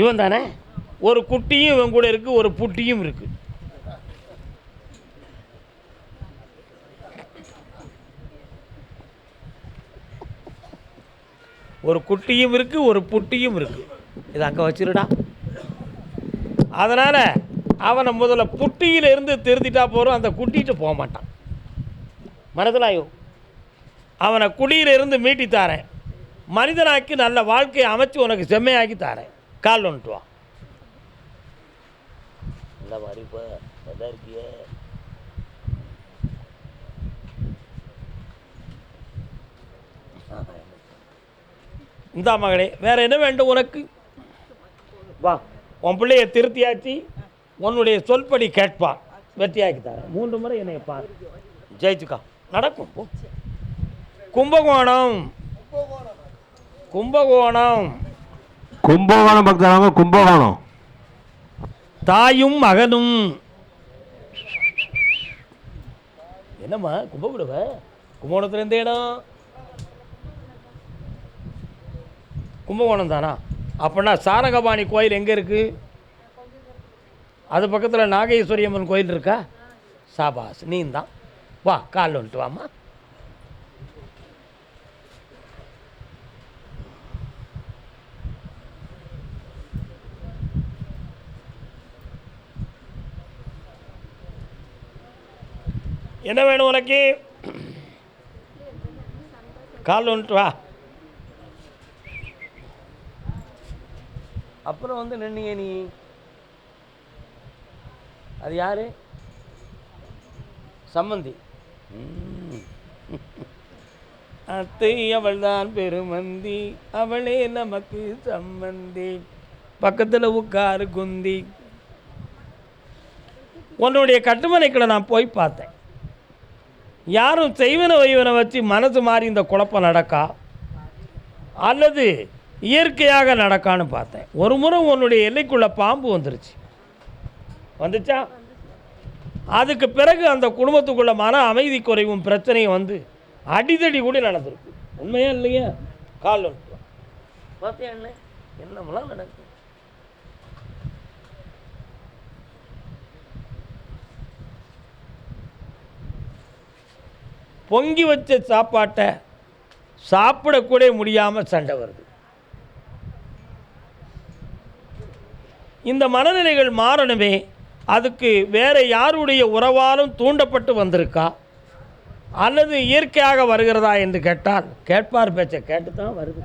இவன் தானே. ஒரு குட்டியும் இவன் கூட இருக்குது, ஒரு புட்டியும் இருக்குது. ஒரு குட்டியும் இருக்குது, ஒரு புட்டியும் இருக்குது. இது அங்கே வச்சிருடா. அதனால் அவனை முதல்ல புட்டியிலிருந்து திருத்திட்டா போகிறோம், அந்த குட்டிகிட்ட போக மாட்டான். மனதிலாயோ அவனை குடியிலிருந்து மீட்டி தாரேன், மனிதனாக்கி நல்ல வாழ்க்கையை அமைச்சு உனக்கு செம்மையாக்கி தாரேன். கால் ஒன்றுட்டு வா. இந்த மாதிரி இப்போ எதா இருக்கிய இந்தா மகளே, வேறு என்ன வேண்டும் உனக்கு? வா, உன் பிள்ளைய திருத்தியாச்சு, உன்னுடைய சொல்படி கேட்பான், வெற்றியாக்கி தரேன். 3 முறை என்னை பாரு, ஜெயிச்சுக்கா. நடக்கும். கும்பகோணம் கும்பகோணம் கும்பகோணம் பக்கத்தில் கும்பகோணம். தாயும் மகனும். என்னம்மா கும்பகோணம்? கும்பகோணத்தில் எந்த இடம்? கும்பகோணம் தானா? அப்படின்னா சாரகபாணி கோயில் எங்கே இருக்குது? அது பக்கத்தில் நாகேஸ்வரி அம்மன் கோயில் இருக்கா? சாபாஸ், நீ தான். வா, கால் வந்துட்டு வாம்மா. என்ன வேணும் உனக்கு? கால் வந்துட்டு வா. அப்புறம் வந்து நின்னீங்க நீ, அது யாரு? சம்மந்தி. அத்தை அவள் தான் பெருமந்தி, அவளே நமக்கு சம்மந்தி, பக்கத்தில் உட்காரு குந்தி. உன்னுடைய கட்டுமனைக்குள்ள நான் போய் பார்த்தேன். யாரும் செய்வன வைவனை வச்சு மனசு மாறி இந்த குழப்பம் நடக்கா அல்லது இயற்கையாக நடக்கான்னு பார்த்தேன். ஒரு முறை உன்னுடைய எல்லைக்குள்ளே பாம்பு வந்துச்சா? அதுக்கு பிறகு அந்த குடும்பத்துக்குள்ள மன அமைதி குறைவும் பிரச்சனையும் வந்து அடிதடி கூட நடந்திருக்கு. உண்மையா இல்லையா? கால் வந்துட்டு பார்த்தியா என்ன என்னமெல்லாம் நடக்கும். பொங்கி வச்ச சாப்பாட்டை சாப்பிடக்கூட முடியாமல் சண்டை வருது. இந்த மனநிலைகள் மாறணுமே, அதுக்கு வேறு யாருடைய உறவாலும் தூண்டப்பட்டு வந்திருக்கா அல்லது இயற்கையாக வருகிறதா என்று கேட்டால், கேட்பார் பேச்சை கேட்டு தான் வருது.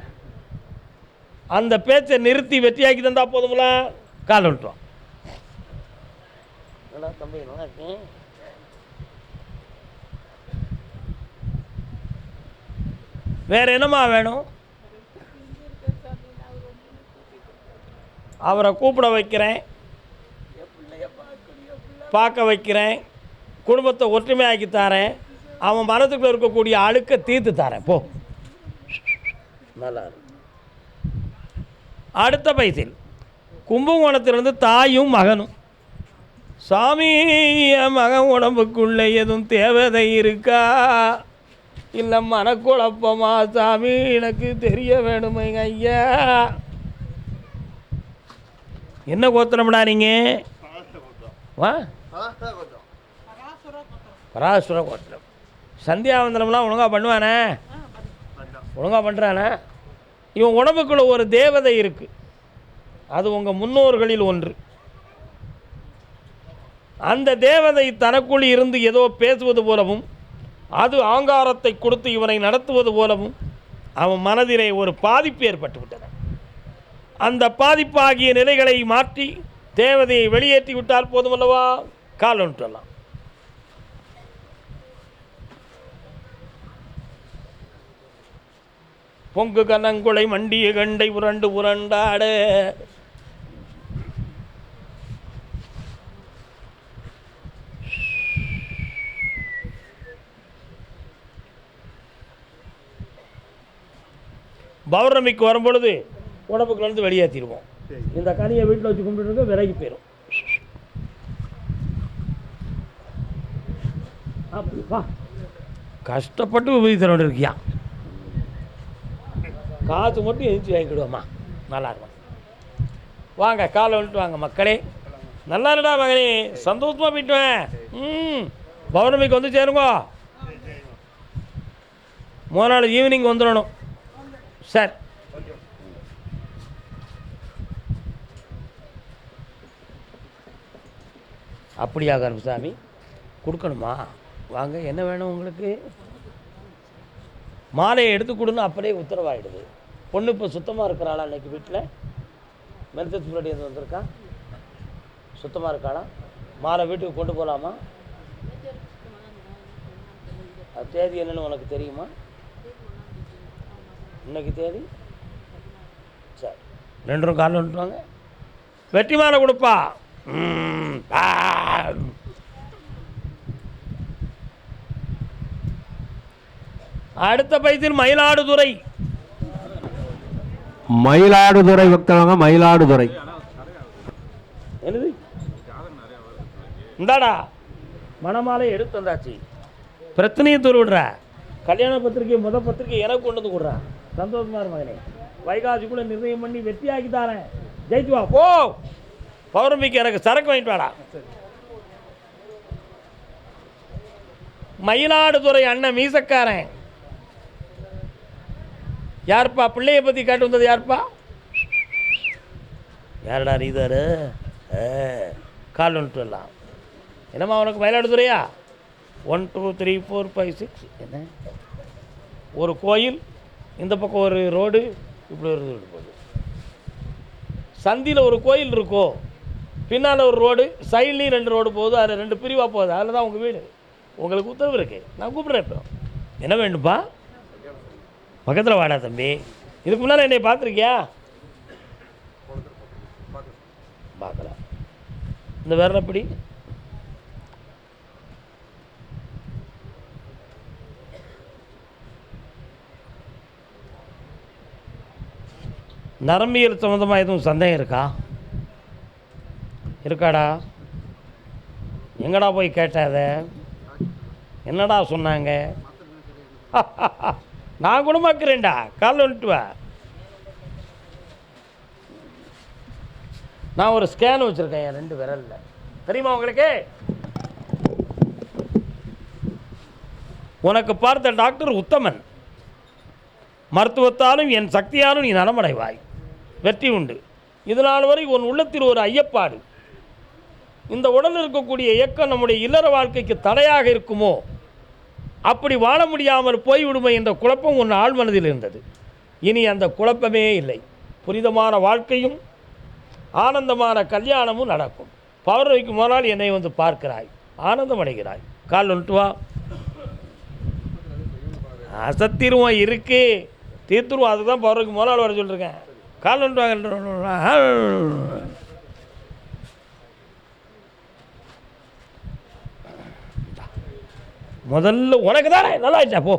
அந்த பேச்சை நிறுத்தி வெற்றியாக்கி தந்தா போதுங்களா? கால் விட்டுருவோம். தம்பி நல்லா இருக்கேன். வேறு என்னம்மா வேணும்? அவரை கூப்பிட வைக்கிறேன், பார்க்க வைக்கிறேன், குடும்பத்தை ஒற்றுமையாக்கி தரேன், அவன் மனத்துக்குள்ள இருக்கக்கூடிய அழுக்க தீர்த்து தரேன். போ, நல்லா இருக்கு. அடுத்த பைசில் கும்பகோணத்திலிருந்து தாயும் மகனும். சாமி, என் மகன் உடம்புக்குள்ளே எதுவும் தேவதை இருக்கா இல்லை மனக்குழப்பமா சாமி, எனக்கு தெரிய வேணுமைங்க ஐயா. என்ன கோத்திரம்டா நீங்கள்? வா, பராசுர கோத்திரம். சந்தியாவந்தனம்லாம் ஒழுங்காக பண்ணுவானே? ஒழுங்காக பண்ணுறானே? இவன் உடம்புக்குள்ள ஒரு தேவதை இருக்குது, அது உங்கள் முன்னோர்களில் ஒன்று. அந்த தேவதை தனக்குள் இருந்து ஏதோ பேசுவது போலவும் அது ஆங்காரத்தை கொடுத்து இவனை நடத்துவது போலவும் அவன் மனதிலே ஒரு பாதிப்பு ஏற்பட்டு விட்டது. அந்த பாதிப்பாகிய நிலைகளை மாற்றி தேவதையை வெளியேற்றி விட்டால் போதுமல்லவா? கால் ஒன்றுலாம். பொங்கு கனங்குளை மண்டிய கண்டை உரண்டு உரண்டாட பௌர்ணமிக்கு வரும்பொழுது உடம்புக்குலேருந்து வெளியேற்றிடுவோம். இந்த கனியை வீட்டில் வச்சு கும்பிட்டு விலகி போயிடும். அப்படிப்பா கஷ்டப்பட்டு உபயோகி தர இருக்கியா? காசு மட்டும் எழுச்சி வாங்கிடுவோம்மா, நல்லா இருக்கும். வாங்க காலை வந்துட்டு வாங்க மக்களே. நல்லா இருடா மகனே, சந்தோஷமாக போயிட்டுவேன். பௌர்ணமிக்கு வந்து சேருங்க. 3 நாள் ஈவினிங் வந்துடணும். சார் அப்படியா கருப்புசாமி, கொடுக்கணுமா? வாங்க, என்ன வேணும் உங்களுக்கு? மாலையை எடுத்து கொடுன்னு அப்படியே உத்தரவாயிடுது. பொண்ணு இப்போ சுத்தமாக இருக்கிறாளா? அன்றைக்கி வீட்டில் மெருத்துக்கு முன்னாடி வந்து வந்திருக்கா, சுத்தமாக இருக்காளா? மாலை வீட்டுக்கு கொண்டு போகலாமா? அது தேதி என்னன்னு உனக்கு தெரியுமா? இன்னைக்கு தேதி சரி, 2 காலில் வந்துட்டுவாங்க. வெற்றி மாலை கொடுப்பா. அடுத்த பைசில் மயிலாடுதுறை. மயிலாடுதுறை பக்தவங்க, மயிலாடுதுறை. என்னது? இந்தாடா மணமாலை எடுத்து வந்தாச்சு. பிரச்சனையை தூர்விடுற. கல்யாண பத்திரிக்கை பத்திரிக்கை எனக்கு கொண்டு வந்து கொடுறா. சந்தோஷமா இரு மகனே. வைகாசிக்குள்ள நிர்ணயம் பண்ணி வெற்றியாக்கி தாரேன். ஜெயிச்சு வா போ. பௌர்ணமிக்கு எனக்கு சரக்கு வாங்கிட்டு வாடா. மயிலாடுதுறை அண்ணன் மீசக்காரன். யாருப்பா பிள்ளைய பற்றி கேட்டு வந்தது? யாருப்பா? யாரடா ரீதாரு? கால் வந்துட்டு வரலாம். என்னம்மா உனக்கு மயிலாடுதுறையா? 1 2 3 4 5 6. என்ன ஒரு கோயில், இந்த பக்கம் ஒரு ரோடு, இப்படி ஒரு ரோடு போகுது. சந்தியில் ஒரு கோயில் இருக்கோ, பின்னால் ஒரு ரோடு, சைட்லேயும் 2 ரோடு போகுது. அதில் 2 பிரிவாக போகுது. அதில் தான் உங்கள் வீடு. உங்களுக்கு உத்தரவு இருக்குது. நான் கூப்பிட்றேன். இப்போ என்ன வேண்டும்ப்பா? பக்கத்தில் வாடா தம்பி. இதுக்கு முன்னால் என்னை பார்த்துருக்கியா? பார்க்கல. இந்த விரல் எப்படி? நரம்பியல் சம்மந்தமாக எதுவும் சந்தேகம் இருக்கா? இருக்காடா? எங்கடா போய் கேட்டாத? என்னடா சொன்னாங்க? நான் குணமாக்குறேன்டா. கால் வந்துட்டு வா. நான் ஒரு ஸ்கேன் வச்சுருக்கேன் என் 2 விரலில். தெரியுமா உங்களுக்கு? உனக்கு பார்த்த டாக்டர் உத்தமன். மருத்துவத்தாலும் என் சக்தியாலும் நீ நலமடைவாய். வெற்றி உண்டு. இதனால் வரை உன் உள்ளத்தில் ஒரு ஐயப்பாடு, இந்த உடலில் இருக்கக்கூடிய இயக்கம் நம்முடைய இல்லற வாழ்க்கைக்கு தடையாக இருக்குமோ, அப்படி வாழ முடியாமல் போய்விடுமே என்ற குழப்பம் உன் ஆழ் மனதில் இருந்தது. இனி அந்த குழப்பமே இல்லை. புனிதமான வாழ்க்கையும் ஆனந்தமான கல்யாணமும் நடக்கும். பௌர்ணமிக்கு முதல் என்னை வந்து பார்க்கிறாய், ஆனந்தம் அடைகிறாய். கால் வந்துட்டு வா. அசத்திருவோம் இருக்கு, தீர்த்துருவோம். அதுதான் பௌர்ணமிக்கு முதல் வர சொல்லியிருக்கேன். கால் வந்துட்டு வாங்க. முதல்ல உனக்கு தானே நல்லா ஆயிட்டா போ.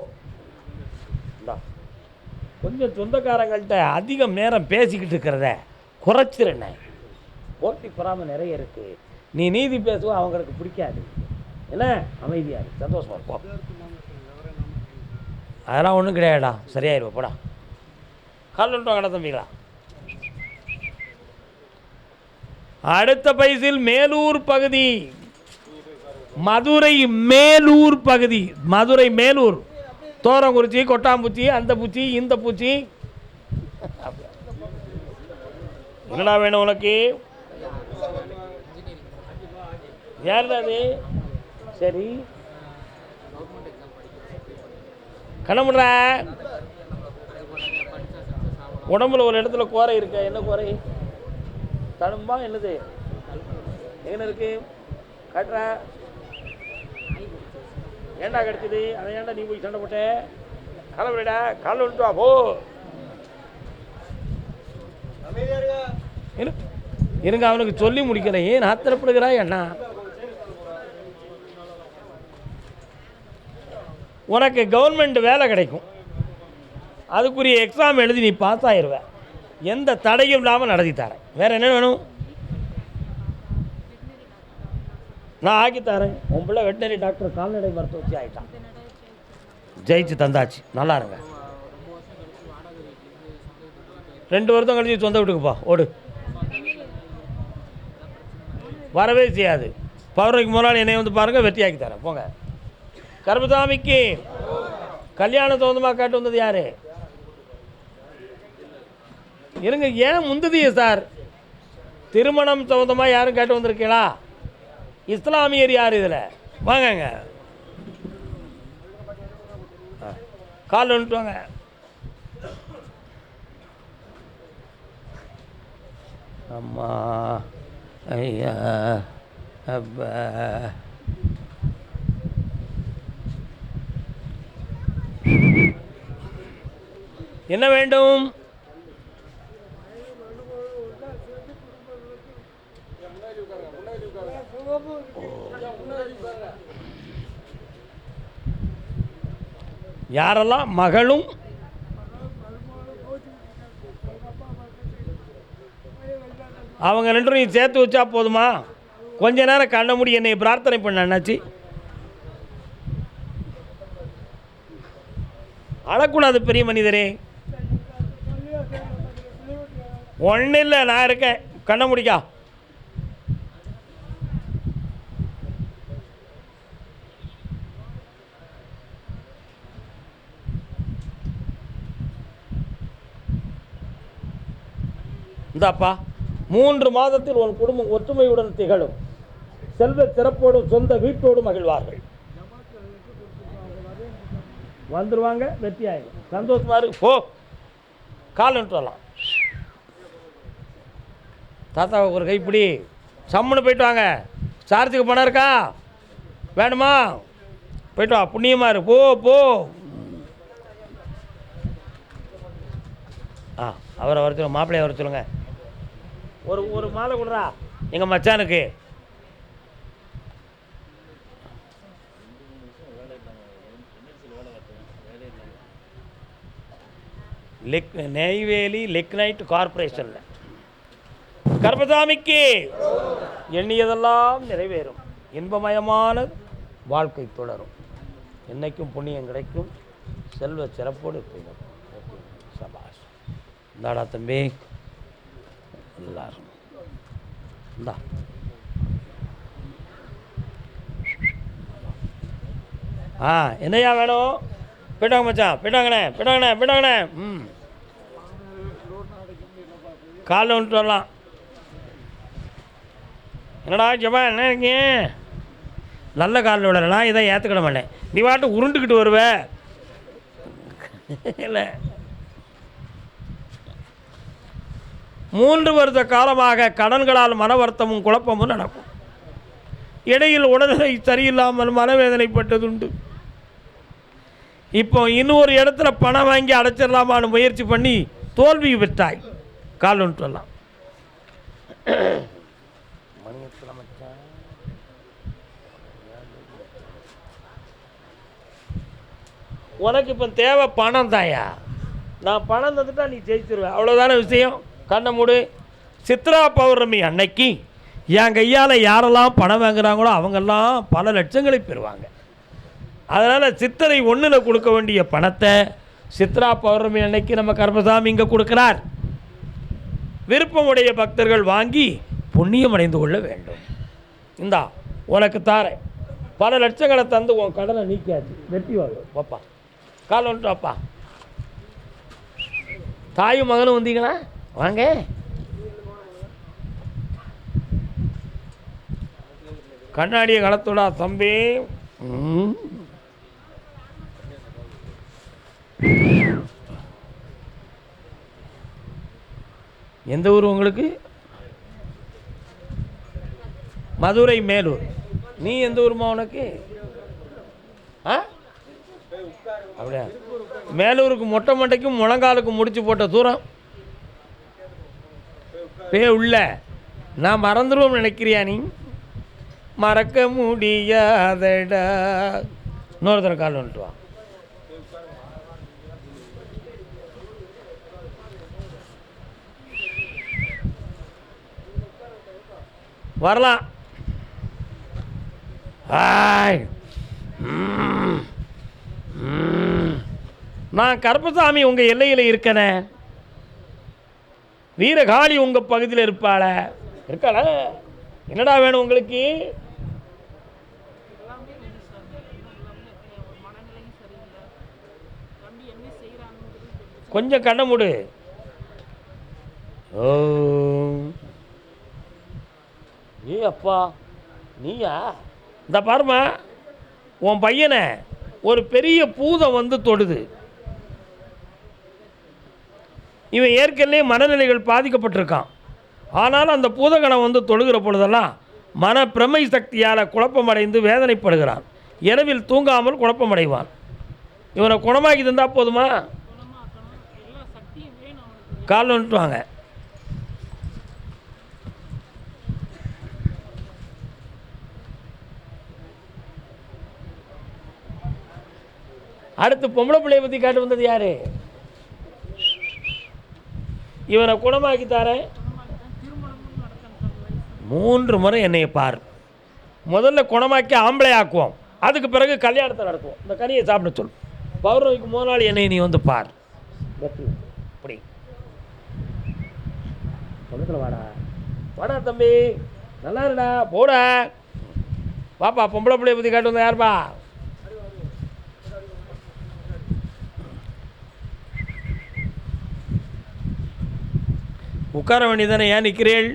கொஞ்சம் சொந்தக்காரங்கள்ட்ட அதிகம் நேரம் பேசிக்கிட்டு இருக்கிறத குறைச்சிருண்ணே. போட்டி பொறாமல் நிறைய இருக்குது. நீ நீதி பேசுவோம், அவங்களுக்கு பிடிக்காது. என்ன அமைதியாக சந்தோஷமாக போ. அதெல்லாம் ஒன்றும் கிடையாதுடா, சரியாயிருவா போடா. கால் வந்துட்டு வாங்கடா தம்பிங்களா. அடுத்த பைசில் மேலூர் பகுதி. மதுரை மேலூர் பகுதி. மதுரை மேலூர், தோரங்குறிச்சி, கொட்டாம்பூச்சி, அந்த பூச்சி, இந்த பூச்சி. என்னடா வேணும் உனக்கு? யாருடா அது? சரி கணமுடுற. உடம்புல ஒரு இடத்துல கோரை இருக்க. என்ன கோரை? தழும்பா என்னது? என்ன இருக்கு? காட்டுற. ஏண்டா கிடச்சிது? அதை ஏன்டா நீ போய் சண்டை போட்ட? கிளம்புடா. கால் வந்துட்டு வா போ. இருங்க, அவனுக்கு சொல்லி முடிக்கல. ஏன் ஆத்திரப்படுகிறா? என்ன உனக்கு கவர்மெண்ட் வேலை கிடைக்கும். அதுக்குரிய எக்ஸாம் எழுதி நீ பாஸ் ஆயிடுவ. எந்த தடையும் இல்லாமல் நடத்தி தரேன். வேறு என்ன வேணும்? நான் ஆக்கி தரேன். உன் பிள்ளை வெட்டினரி டாக்டர், கால்நடை மருத்துவ வச்சு ஆகிட்டான். ஜெயிச்சு தந்தாச்சு. நல்லா இருங்க. 2 வருஷம் கழிச்சு சொந்த வீட்டுக்குப்பா. ஓடு. வரவே செய்யாது. பௌர்ணமிக்கு முன்னாள் என்னை வந்து பாருங்கள், வெற்றியாக்கி தரேன். போங்க. கருப்பசாமிக்கு கல்யாணம் சம்மந்தமாக கேட்டு வந்தது யார்? இருங்க, ஏன் முந்ததிய சார்? திருமணம் சம்மந்தமாக யாரும் கேட்டு வந்திருக்கீங்களா? இஸ்லாமியர் யார் இதில்? வாங்கங்க, கால் வந்துட்டு வாங்க. அம்மா ஐயா அப்பா என்ன வேண்டும்? யாரெல்லாம் மகளும் அவங்க ரெண்டும் நீ சேர்த்து வச்சா போதுமா? கொஞ்ச நேரம் கண்ண மூடி என்னை பிரார்த்தனை பண்ண அண்ணாச்சி. அழக்கூடாது பெரிய மனிதரே. ஒன்றும் இல்லை, நான் இருக்கேன். கண்ண முடிக்கா. இந்தாப்பா, 3 மாதத்தில் உன் குடும்பம் ஒற்றுமையுடன் திகழும், செல்வ சிறப்போடும் சொந்த வீட்டோடு மகிழ்வார்கள். வந்துடுவாங்க, வெற்றி ஆயிடும். சந்தோஷமா இருக்கு. போ, கால் நின்று வரலாம். தாத்தாவுக்கு ஒரு கைப்பிடி. சம்முன்னு போயிட்டு வாங்க. சார்ஜுக்கு பணம் இருக்கா? வேணுமா? போயிட்டு வா, புண்ணியமாக இரு. போ போ. அவரை வர சொல்லுங்க, மாப்பிள்ளையை வர சொல்லுங்க. ஒரு மாலை கொடுறா எங்கள் மச்சானுக்கு. நெய்வேலி லிக்னைட் கார்பரேஷனில் கருப்பசாமிக்கு எண்ணியதெல்லாம் நிறைவேறும், இன்பமயமான வாழ்க்கை தொடரும், என்னைக்கும் புண்ணியம் கிடைக்கும், செல்வ சிறப்போடு இருக்கும். சபாஷ். இந்தாடா தம்பி, எல்லாரும் இந்தா. என்னையா வேணும்? போயிட்டாங்க மச்சான், போயிட்டாங்கண்ணே. காலைல வந்துட்டு வரலாம். என்னடா ஜபா, என்ன இருக்கீங்க? நல்ல காலில் விடலண்ணா, இதை ஏற்றுக்கிட மாட்டேன். நீ வாட்டு உருண்டுக்கிட்டு வருவ இல்லை. 3 வருட காலமாக கடன்களால் மன வருத்தமும் குழப்பமும் நடக்கும். இடையில் உடல்நிலை சரியில்லாமல் மனவேதனைப்பட்டதுண்டு. இப்போ இன்னொரு இடத்துல பணம் வாங்கி அடைச்சிடலாமான்னு முயற்சி பண்ணி தோல்வி பெற்றாய். கால் ஒன்று வரலாம். உனக்கு இப்போ தேவை பணம் தாயா. நான் பணம் தந்துட்டா நீ ஜெயிச்சிருவேன், அவ்வளோதான விஷயம். கண்ணை மூடு. சித்ரா பௌர்ணமி அன்னைக்கு என் கையால் யாரெல்லாம் பணம் வாங்குகிறாங்களோ அவங்கெல்லாம் பல லட்சங்களை பெறுவாங்க. அதனால் சித்திரை 1 கொடுக்க வேண்டிய பணத்தை சித்ரா பௌர்ணமி அன்னைக்கு நம்ம கருப்பசாமி இங்கே கொடுக்குறார். விருப்பமுடைய பக்தர்கள் வாங்கி புண்ணியம் அடைந்து கொள்ள வேண்டும். இந்தா உனக்கு தாரேன். பல லட்சங்களை தந்து உன் கடனை நீக்கியாச்சு. வெற்றி வாங்க பாப்பா. கால் வந்துட்டு வாப்பா. தாயும் மகனும் வந்தீங்களா? வாங்க. கண்ணாடியை கலத்துடா தம்பி. எந்த ஊர் உங்களுக்கு? மதுரை மேலூர். நீ எந்த ஊருமா உனக்கு? அப்படியா? மேலூருக்கு மொட்டை மண்டைக்கும் முழங்காலுக்கும் முடிச்சு போட்ட தூரம். உள்ள நான் மறந்துடுவோம் நினைக்கிறியா நீ? மறக்க முடியாதடா. இன்னொருத்தர கால் வந்துட்டு வா. வரலாம். நான் கருப்பசாமி உங்கள் எல்லையில் இருக்கனே. வீரகாளி உங்கள் பகுதியில் இருப்பாள? இருக்காள? என்னடா வேணும் உங்களுக்கு? கொஞ்சம் கண்ண மூடு. ஓ ஏ அப்பா, நீயா? இந்த பாருமா, உன் பையனை ஒரு பெரிய பூதம் வந்து தொடுது. இவன் ஏற்கனவே மனநிலைகள் பாதிக்கப்பட்டிருக்கான். ஆனாலும் அந்த பூதகணம் வந்து தொழுகிற பொழுதெல்லாம் மன பிரமை சக்தியால் குழப்பமடைந்து வேதனைப்படுகிறான். இரவில் தூங்காமல் குழப்பமடைவான். இவனை குணமாக்கி தந்தால் போதுமா? கால் வந்துட்டு வாங்க. அடுத்து பொம்பளை பிள்ளையை பற்றி காட்டு வந்தது யாரு? இவனை குணமாக்கி தாரேன். 3 முறை என்னையை பார். முதல்ல குணமாக்கி ஆம்பளை ஆக்குவோம், அதுக்கு பிறகு கல்யாணத்தை நடத்துவோம். இந்த கனியை சாப்பிட சொல். பௌர்ணமிக்கு 3 நாள் என்னை நீ வந்து பார். அப்படி பக்கத்தில் வாடா, வாடா தம்பி, நல்லா இருடா, போடா. பாப்பா, பொம்பளை பிள்ளையை பற்றி காட்டு வந்தா யாருப்பா? உட்கார வேண்டியதானே, ஏன் நிற்கிறீள்?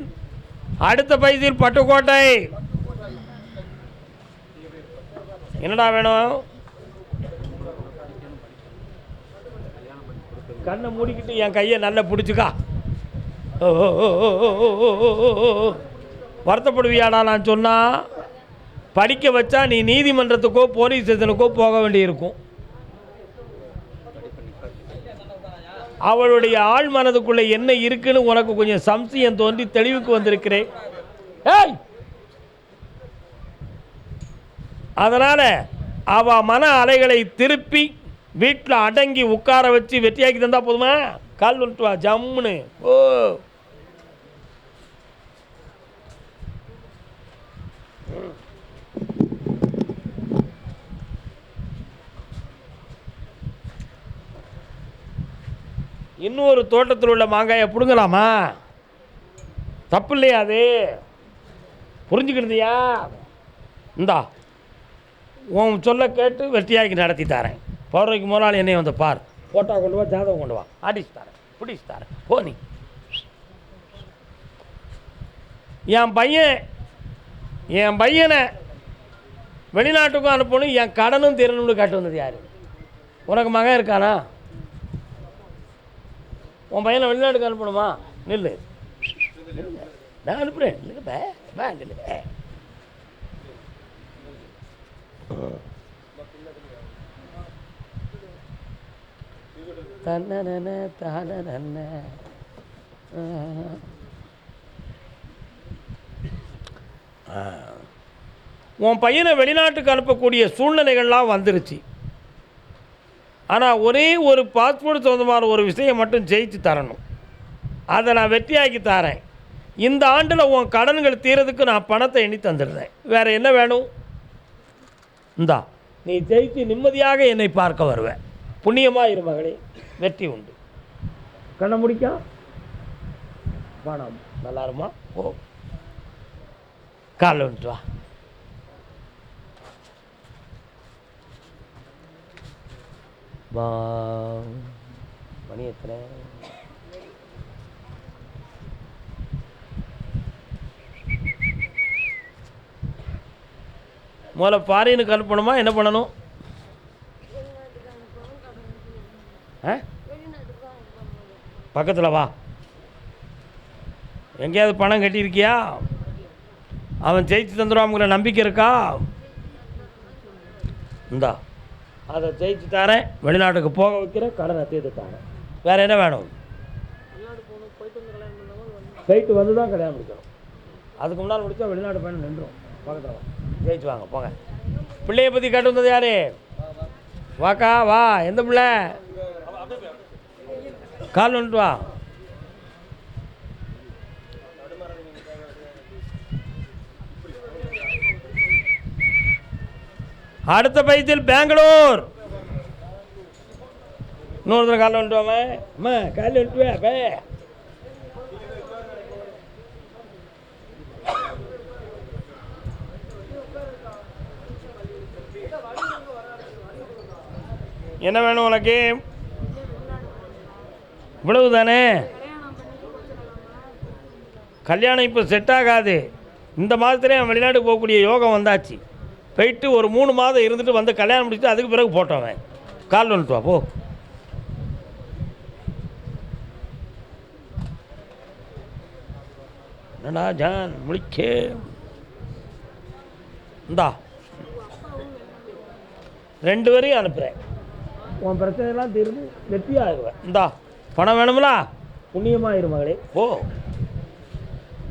அடுத்த பைசில் பட்டுக்கோட்டை. என்னடா வேணும்? கண்ணை மூடிக்கிட்டு என் கையை நல்லா பிடிச்சிக்கா. வருத்தப்படுவியாடா நான் சொன்னா? படிக்க வச்சா நீ நீதிமன்றத்துக்கோ போலீஸ் ஸ்டேஷனுக்கோ போக வேண்டியிருக்கும். அவளுடைய ஆள் மனதுக்குள்ளே என்ன இருக்குன்னு உனக்கு கொஞ்சம் சம்சயம் தோன்றி தெளிவுக்கு வந்திருக்கிறேன். ஏய், அதனால் அவள் மன அலைகளை திருப்பி வீட்டில் அடங்கி உட்கார வச்சு வெற்றியாக்கி தந்தா போதுமா? கால் வந்துட்டு வா ஜம்முன்னு. ஓ இன்னொரு தோட்டத்தில் உள்ள மாங்காயை பிடுங்கலாமா? தப்பு இல்லையா அது? புரிஞ்சுக்கிட்டியா? இந்தா உன் சொல்ல கேட்டு வெற்றியாக்கி நடத்தி தரேன். பௌர்ணமிக்கு 3 நாள் என்னையை வந்து பார். ஃபோட்டோ கொண்டு வா, ஜாதகம் கொண்டு வா, அடிச்சு தரேன், பிடிச்சு தரேன். போ நீ. என் பையனை வெளிநாட்டுக்கும் அனுப்பணும், என் கடனும் தீரணும்னு காட்டு வந்தது யார்? உனக்கு மகன் இருக்கானா? உன் பையனை வெளிநாட்டுக்கு அனுப்பணுமா? நில்லு, நான் அனுப்புகிறேன். நில்லு. தன்ன தான உன் பையனை வெளிநாட்டுக்கு அனுப்பக்கூடிய சூழ்நிலைகள்லாம் வந்துருச்சு. ஆனால் ஒரே ஒரு பாஸ்போர்ட் சொந்தமான ஒரு விஷயம் மட்டும் ஜெயிச்சு தரணும். அதை நான் வெற்றியாக்கி தரேன். இந்த ஆண்டில் உன் கடன்கள் தீரதுக்கு நான் பணத்தை எண்ணி தந்துடுறேன். வேறு என்ன வேணும்? இந்தா, நீ ஜெயித்து நிம்மதியாக என்னை பார்க்க வருவேன். புண்ணியமாக இரு மகளே, வெற்றி உண்டு. கண்ண முடிக்கா பணம் நல்லா இருமா. ஓ காலைல வந்துட்டு வா. மணி எத்தனை? முதல்ல ஃபாரினுக்கு அனுப்பணுமா? என்ன பண்ணணும்? பக்கத்தில் வா. எங்கேயாவது பணம் கட்டியிருக்கியா? அவன் ஜெயிச்சு தந்துடுவாங்கிற நம்பிக்கை இருக்கா? இந்தா, அதை ஜெயிச்சு தரேன், வெளிநாட்டுக்கு போக வைக்கிறேன், கடனை தீர்த்து தரேன். வேறு என்ன வேணும்? போயிட்டு வந்து தான் கல்யாணம் முடிக்கணும். அதுக்கு முன்னால் முடித்தா வெளிநாட்டு பயணம் நின்றுடும். பக்கத்தில் வா, ஜெயிச்சு வாங்க, போங்க. பிள்ளையை பற்றி கேட்டு வந்தது யார்? வாக்கா வா. எந்த பிள்ளை? கால் வந்துட்டு வா. அடுத்த பைத்தில் பெங்களூர். இன்னொருத்தர் காலில் வந்துட்டு அம்மா, காலில் வந்துட்டு என்ன வேணும் உனக்கு? இவ்வளவு தானே? கல்யாணம் இப்போ செட் ஆகாது. இந்த மாதத்துலேயே அவன் வெளிநாட்டுக்கு போகக்கூடிய யோகம் வந்தாச்சு. போயிட்டு ஒரு 3 மாதம் இருந்துட்டு வந்து கல்யாணம் முடிச்சுட்டு அதுக்கு பிறகு போட்டவன் கால் வந்துட்டு வா போ. என்னடா ஜான் முழிக்க இந்தா 2 வரையும் அனுப்புகிறேன். உன் பிரச்சனையெல்லாம் தீர்ந்து வெற்றியாகுவேன். இந்தா பணம் வேணுங்களா? புண்ணியமாக மகளே போ.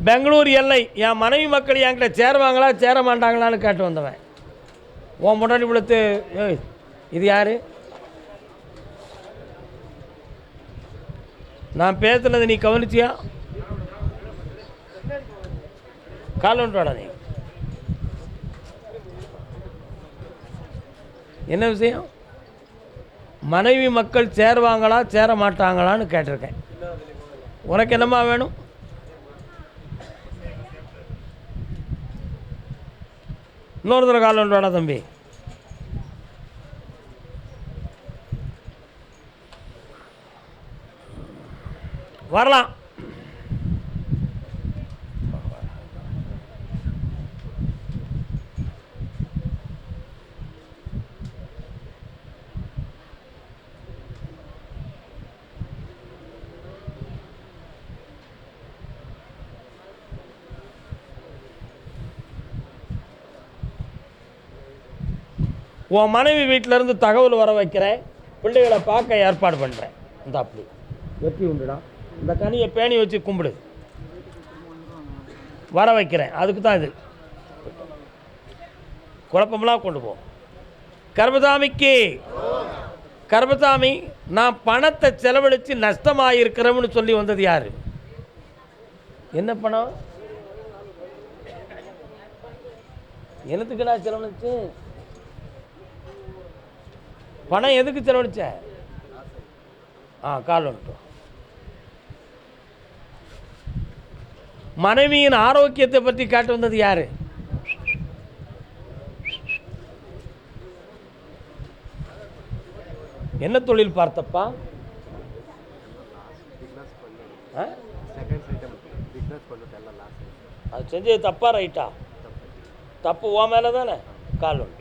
பெங்களூர் எல்லை என் மனைவி மக்கள் என்கிட்ட சேருவாங்களா சேர மாட்டாங்களான்னு கேட்டு வந்தவன். உன் முன்னாடி விழுத்து இது யார்? நான் பேசுனது நீ கவனிச்சியா? கால் வந்துட்டோட நீ என்ன விஷயம்? மனைவி மக்கள் சேருவாங்களா சேர மாட்டாங்களான்னு கேட்டிருக்கேன். உனக்கு என்னம்மா வேணும்? இன்னொரு தடவை கால் வந்துடா தம்பி. வரலாம். உன் மனைவி வீட்டிலேருந்து தகவல் வர வைக்கிறேன். பிள்ளைகளை பார்க்க ஏற்பாடு பண்ணுறேன். இந்த அப்படி வெற்றி உண்டுடா. இந்த கனியை பேணி வச்சு கும்பிடு. வர வைக்கிறேன். அதுக்கு தான் இது. குழப்பமெல்லாம் கொண்டு போ. கர்மசாமிக்கு கர்மசாமி நான் பணத்தை செலவழித்து நஷ்டமாயிருக்கிறோம்னு சொல்லி வந்தது யார்? என்ன பணம்? என்னத்துக்குடா செலவழிச்சு? பணம் எதுக்கு செலவழிச்ச? கால் வந்துட்டோம். மனைவியின் ஆரோக்கியத்தை பற்றி காட்டு வந்தது யாரு? என்ன தொழில் பார்த்தப்பா? அது செஞ்சது தப்பா ரைட்டா? தப்பு ஓ மேலே தானே. கால் வந்துட்டோம்.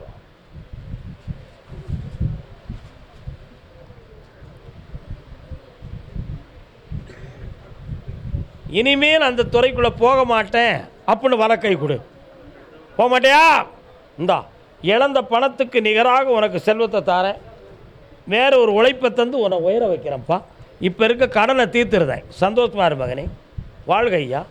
இனிமேல் அந்த துறைக்குள்ளே போக மாட்டேன் அப்படின்னு வழக்கை கொடு. போக மாட்டியா? இந்தா இழந்த பணத்துக்கு நிகராக உனக்கு செல்வத்தை தாரேன். வேறு ஒரு உழைப்பை தந்து உன்னை உயர வைக்கிறேன்ப்பா. இப்போ இருக்க கடனை தீர்த்துருதேன். சந்தோஷமா இரு மகனே. வாழ்க ஐயா.